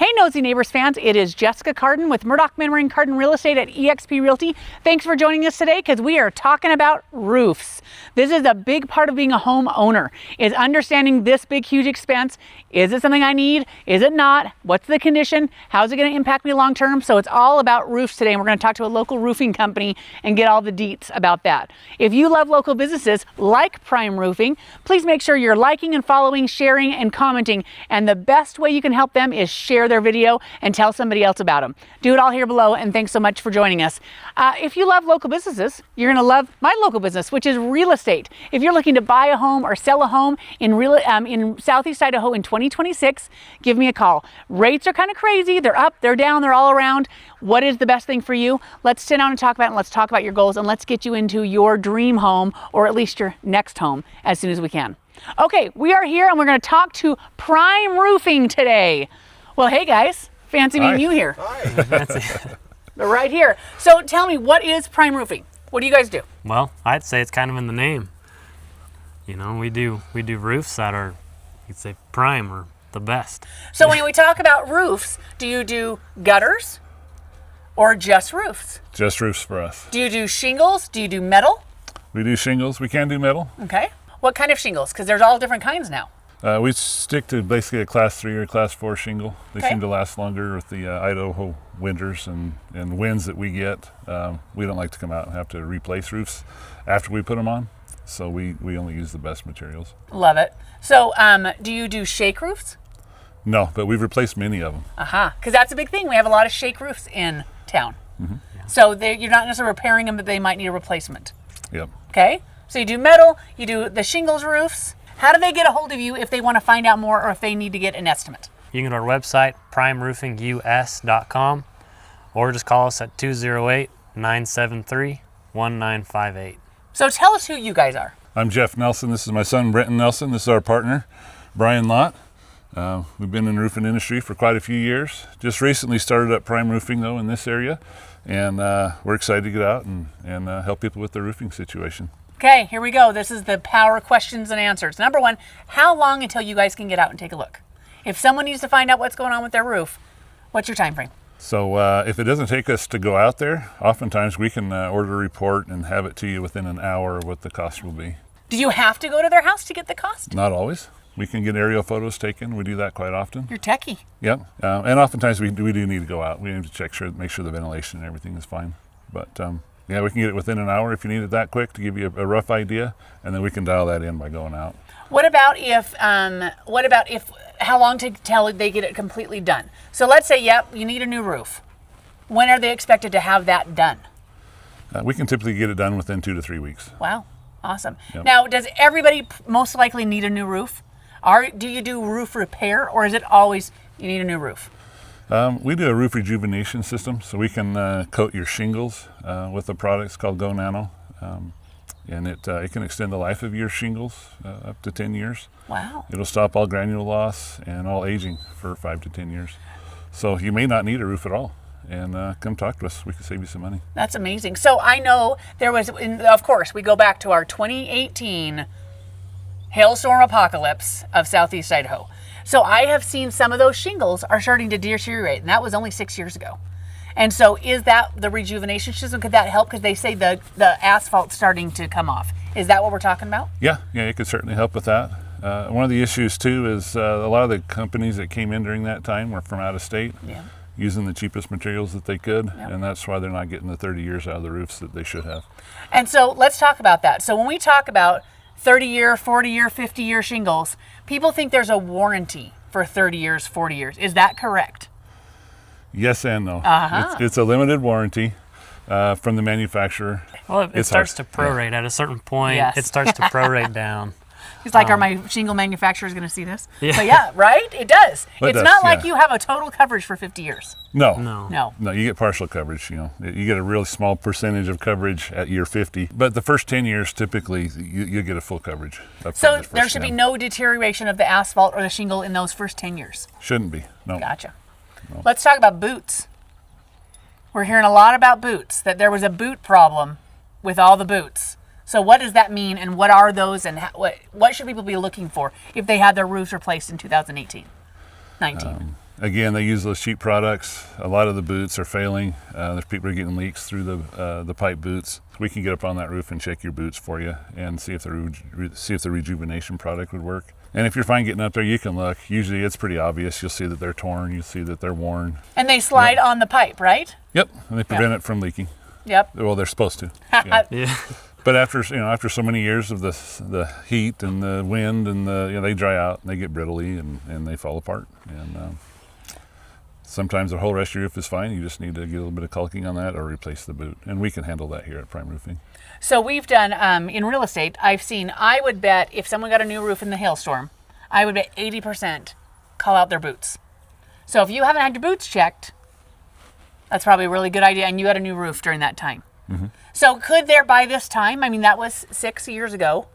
Hey, Knowsy Neighbors fans, it is Jessica Cardon with Murdoch Memory and Cardon Real Estate at eXp Realty. Thanks for joining us today because we are talking about roofs. This is a big part of being a homeowner, is understanding this big, huge expense. Is it something I need? Is it not? What's the condition? How's it going to impact me long term? So it's all about roofs today, and we're going to talk to a local roofing company and get all the deets about that. If you love local businesses like Prime Roofing, please make sure you're liking and following, sharing and commenting. And the best way you can help them is share their video and tell somebody else about them. Do it all here below, and thanks so much for joining us. If you love local businesses, you're going to love my local business, which is real estate. If you're looking to buy a home or sell a home in Southeast Idaho in 2026, give me a call. Rates are kind of crazy. They're up, they're down, they're all around. What is the best thing for you? Let's sit down and talk about it, and let's talk about your goals, and let's get you into your dream home, or at least your next home, as soon as we can. Okay, we are here and we're going to talk to Prime Roofing today. Well, hey guys, fancy meeting you here. Hi. They're right here. So tell me, what is Prime Roofing? What do you guys do? Well, I'd say it's kind of in the name. You know, we do roofs that are, you'd say, prime or the best. So when we talk about roofs, do you do gutters or just roofs? Just roofs for us. Do you do shingles? Do you do metal? We do shingles. We can do metal. Okay. What kind of shingles? Because there's all different kinds now. We stick to basically a class 3 or class 4 shingle. They Okay. seem to last longer with the Idaho winters and winds that we get. We don't like to come out and have to replace roofs after we put them on. So we only use the best materials. Love it. So do you do shake roofs? No, but we've replaced many of them. Aha, because that's a big thing. We have a lot of shake roofs in town. Mm-hmm. So you're not necessarily repairing them, but they might need a replacement. Yep. Okay, so you do metal, you do the shingles roofs. How do they get a hold of you if they want to find out more or if they need to get an estimate? You can go to our website, primeroofingus.com, or just call us at 208-973-1958. So tell us who you guys are. I'm Jeff Nelson. This is my son, Brenton Nelson. This is our partner, Brian Lott. We've been in the roofing industry for quite a few years. Just recently started up Prime Roofing, though, in this area. And we're excited to get out and help people with their roofing situation. Okay, here we go. This is the power questions and answers. Number one, how long until you guys can get out and take a look? If someone needs to find out what's going on with their roof, what's your time frame? So if it doesn't take us to go out there, oftentimes we can order a report and have it to you within an hour of what the cost will be. Do you have to go to their house to get the cost? Not always. We can get aerial photos taken. We do that quite often. You're techie. Yep. And oftentimes we do need to go out. We need to make sure the ventilation and everything is fine. But yeah, we can get it within an hour if you need it that quick to give you a rough idea, and then we can dial that in by going out. What about if how long to tell they get it completely done? So let's say, yep, you need a new roof. When are they expected to have that done? We can typically get it done within 2 to 3 weeks. Wow, awesome. Yep. Now, does everybody most likely need a new roof? Do you do roof repair, or is it always you need a new roof? We do a roof rejuvenation system, so we can coat your shingles with a product. It's called Go Nano, and it can extend the life of your shingles up to 10 years. Wow. It'll stop all granule loss and all aging for 5 to 10 years. So you may not need a roof at all, and come talk to us. We can save you some money. That's amazing. So I know there was, of course, we go back to our 2018 hailstorm apocalypse of Southeast Idaho. So I have seen some of those shingles are starting to deteriorate, and that was only 6 years ago. And so is that the rejuvenation system? Could that help? Because they say the asphalt's starting to come off. Is that what we're talking about? Yeah, it could certainly help with that. One of the issues too is a lot of the companies that came in during that time were from out of state, using the cheapest materials that they could, and that's why they're not getting the 30 years out of the roofs that they should have. And so let's talk about that. So when we talk about 30-year, 40-year, 50-year shingles, people think there's a warranty for 30 years, 40 years. Is that correct? Yes and no. Uh-huh. It's a limited warranty from the manufacturer. Well, it starts to prorate at a certain point. Yes. It starts to prorate down. He's like, are my shingle manufacturers going to see this? Yeah. But yeah, right? It does. It it's does, not like yeah. you have a total coverage for 50 years. No, No. you get partial coverage. You get a really small percentage of coverage at year 50, but the first 10 years typically you get a full coverage. So there should be no deterioration of the asphalt or the shingle in those first 10 years. Shouldn't be. No. Gotcha. No. Let's talk about boots. We're hearing a lot about boots, that there was a boot problem with all the boots. So what does that mean, and what are those, and what should people be looking for if they had their roofs replaced in 2018, 19? Again, they use those cheap products. A lot of the boots are failing. There's people are getting leaks through the pipe boots. We can get up on that roof and check your boots for you and see if the Rejuvenation product would work. And if you're fine getting up there, you can look. Usually it's pretty obvious. You'll see that they're torn. You'll see that they're worn. And they slide on the pipe, right? Yep, and they prevent it from leaking. Yep. Well, they're supposed to. Yeah. Yeah. But after so many years of the heat and the wind and they dry out and they get brittly and they fall apart. And sometimes the whole rest of your roof is fine. You just need to get a little bit of caulking on that or replace the boot. And we can handle that here at Prime Roofing. So we've done, in real estate, I would bet if someone got a new roof in the hailstorm, I would bet 80% call out their boots. So if you haven't had your boots checked, that's probably a really good idea. And you had a new roof during that time. Mm-hmm. So could there, by this time, I mean, that was 6 years ago,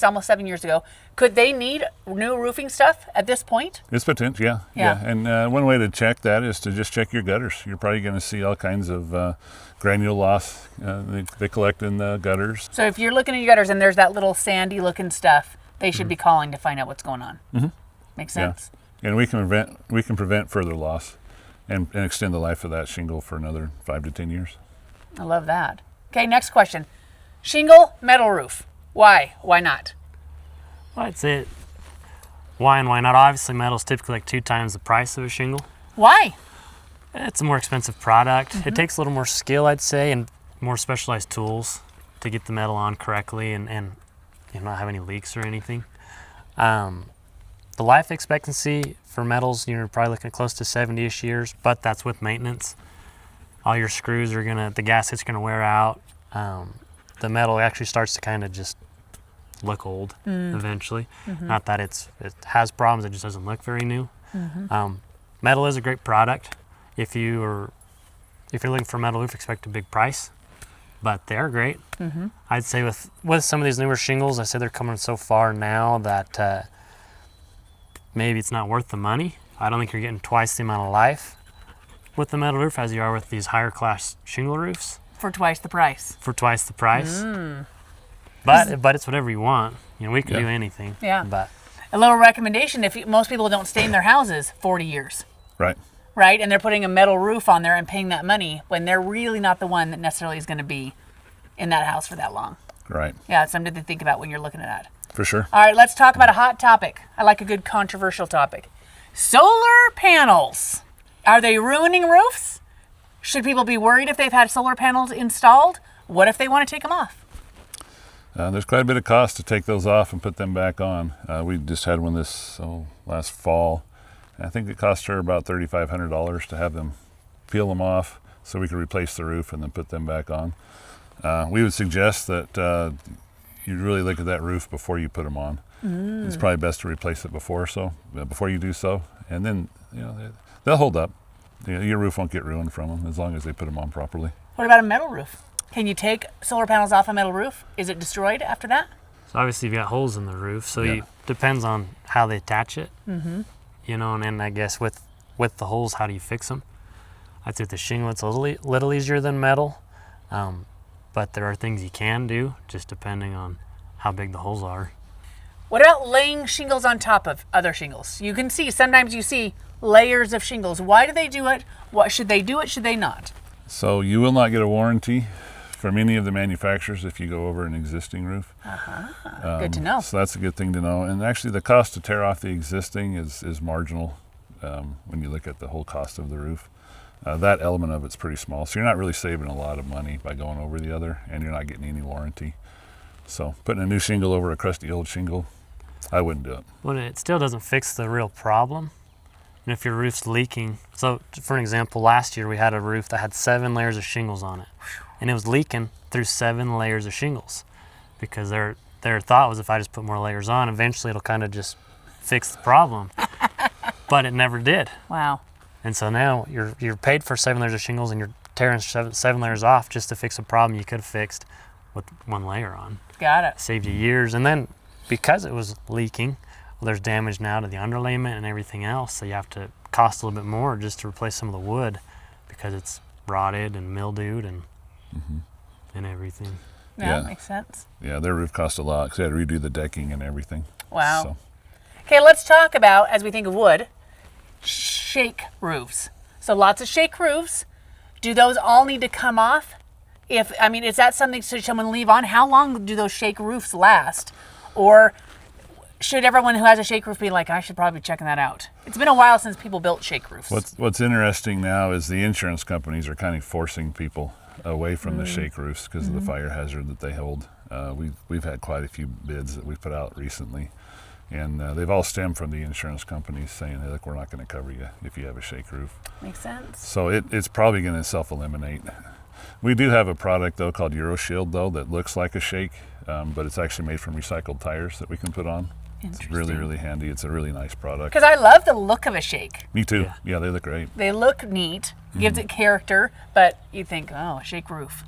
almost 7 years ago, could they need new roofing stuff at this point? It's potential, yeah. And one way to check that is to just check your gutters. You're probably going to see all kinds of granule loss. They collect in the gutters. So if you're looking at your gutters and there's that little sandy looking stuff, they should be calling to find out what's going on. Mm-hmm. Makes sense. Yeah. And we can prevent further loss and extend the life of that shingle for another 5 to 10 years. I love that. Okay, next question. Shingle, metal roof. Why? Why not? Well, I'd say why and why not. Obviously, metal's typically like 2 times the price of a shingle. Why? It's a more expensive product. Mm-hmm. It takes a little more skill, I'd say, and more specialized tools to get the metal on correctly and not have any leaks or anything. The life expectancy for metals, you're probably looking at close to 70-ish years, but that's with maintenance. All your screws are the gasket's gonna wear out. The metal actually starts to kind of just look old eventually. Mm-hmm. Not that it has problems, it just doesn't look very new. Mm-hmm. Metal is a great product. If you're looking for a metal roof, expect a big price, but they are great. Mm-hmm. I'd say with some of these newer shingles, I say they're coming so far now that maybe it's not worth the money. I don't think you're getting twice the amount of life with the metal roof as you are with these higher class shingle roofs. For twice the price. But it's whatever you want. We can do anything. Yeah. But a little recommendation: most people don't stay in their houses 40 years. Right. Right, and they're putting a metal roof on there and paying that money when they're really not the one that necessarily is going to be in that house for that long. Right. Yeah, it's something to think about when you're looking at that. For sure. All right, let's talk about a hot topic. I like a good controversial topic. Solar panels. Are they ruining roofs? Should people be worried if they've had solar panels installed? What if they want to take them off? There's quite a bit of cost to take those off and put them back on. We just had one last fall. I think it cost her about $3,500 to have them peel them off so we could replace the roof and then put them back on. We would suggest that you really look at that roof before you put them on. It's probably best to replace it before you do so, and then they'll hold up. Your roof won't get ruined from them as long as they put them on properly. What about a metal roof? Can you take solar panels off a metal roof? Is it destroyed after that? So obviously you've got holes in the roof, so it depends on how they attach it. Mm-hmm. And then I guess with the holes, how do you fix them? I'd say with the shingle, it's a little easier than metal, but there are things you can do just depending on how big the holes are. What about laying shingles on top of other shingles? Sometimes you see layers of shingles. Why do they do it? What should they do it? Should they not? So you will not get a warranty from any of the manufacturers if you go over an existing roof. Good to know. So that's a good thing to know. And actually the cost to tear off the existing is marginal when you look at the whole cost of the roof. That element of it's pretty small. So you're not really saving a lot of money by going over the other, and you're not getting any warranty. So putting a new shingle over a crusty old shingle, I wouldn't do it. Well, it still doesn't fix the real problem. And if your roof's leaking, so for an example, last year we had a roof that had 7 layers of shingles on it. And it was leaking through 7 layers of shingles because their thought was if I just put more layers on, eventually it'll kind of just fix the problem. But it never did. Wow. And so now you're paid for 7 layers of shingles and you're tearing 7 layers off just to fix a problem you could have fixed with 1 layer on. Got it. Saved you years. And then because it was leaking, well, there's damage now to the underlayment and everything else, so you have to cost a little bit more just to replace some of the wood because it's rotted and mildewed and everything. Yeah, makes sense. Yeah, their roof cost a lot because they had to redo the decking and everything. Wow. Okay, let's talk about, as we think of wood, shake roofs. So lots of shake roofs. Do those all need to come off? Is that something should someone leave on? How long do those shake roofs last? Or should everyone who has a shake roof be like, I should probably be checking that out? It's been a while since people built shake roofs. What's interesting now is the insurance companies are kind of forcing people away from the shake roofs because of the fire hazard that they hold. We've had quite a few bids that we've put out recently, and they've all stemmed from the insurance companies saying, hey, look, we're not going to cover you if you have a shake roof. Makes sense. So it's probably going to self-eliminate. We do have a product, though, called EuroShield, though, that looks like a shake, but it's actually made from recycled tires that we can put on. It's really, really handy. It's a really nice product. Because I love the look of a shake. Me too. Yeah, they look great. They look neat, gives it character, but you think, oh, a shake roof.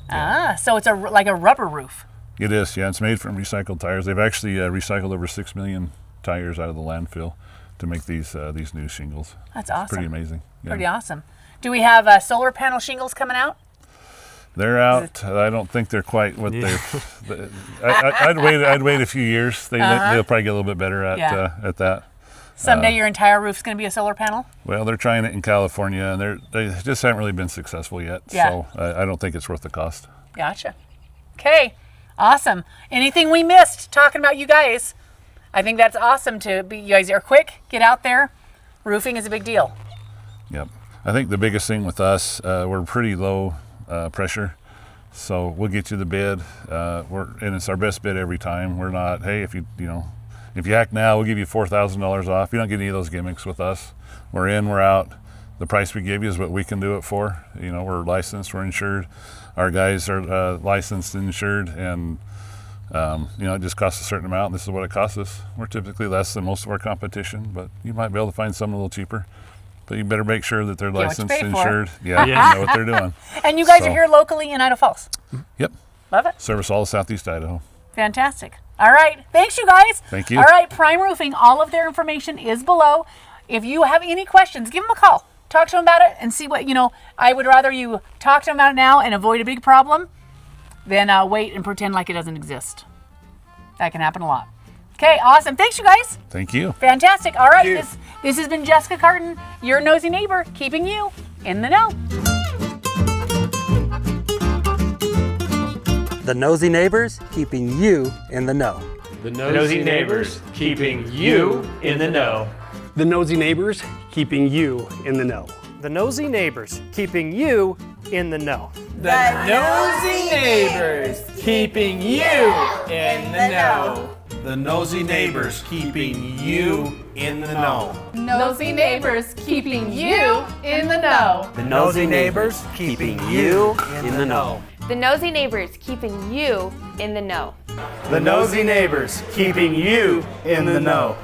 Yeah. So it's like a rubber roof. It is, yeah. It's made from recycled tires. They've actually recycled over 6 million tires out of the landfill to make these new shingles. That's awesome. It's pretty amazing. Yeah. Pretty awesome. Do we have solar panel shingles coming out? They're out. I don't think they're quite what they're. I'd wait a few years. They'll probably get a little bit better at that. Someday your entire roof's going to be a solar panel? Well, they're trying it in California, and they just haven't really been successful yet. Yeah. So I don't think it's worth the cost. Gotcha. Okay, awesome. Anything we missed talking about you guys? I think that's awesome you guys are quick, get out there. Roofing is a big deal. Yep. I think the biggest thing with us, we're pretty low pressure, so we'll get you the bid, and it's our best bid every time. We're not, hey, if you act now, we'll give you $4,000 off. You don't get any of those gimmicks with us. We're in, we're out. The price we give you is what we can do it for. We're licensed, we're insured. Our guys are licensed and insured, and it just costs a certain amount, and this is what it costs us. We're typically less than most of our competition, but you might be able to find something a little cheaper. But you better make sure that they're licensed and insured. Yeah, you know what they're doing. And you guys are here locally in Idaho Falls. Yep. Love it. Service all of Southeast Idaho. Fantastic. All right. Thanks, you guys. Thank you. All right. Prime Roofing, all of their information is below. If you have any questions, give them a call. Talk to them about it and see what, I would rather you talk to them about it now and avoid a big problem than wait and pretend like it doesn't exist. That can happen a lot. Okay, awesome. Thanks, you guys. Thank you. Fantastic. All right, this has been Jessica Cardon, your nosy neighbor, keeping you in the know. The Knowsy Neighbors, keeping you in the know. The Knowsy Neighbors, keeping you in the know. The Knowsy Neighbors, keeping you in the know. The Knowsy Neighbors, keeping you in the know. The Knowsy Neighbors, keeping you in the know. The Knowsy Neighbors, keeping you in the know. Nosy Neighbors, keeping you in the know. The Knowsy Neighbors, keeping you in the know. The Nosy Neighbors, keeping you in the know. The Knowsy Neighbors, keeping you in the know.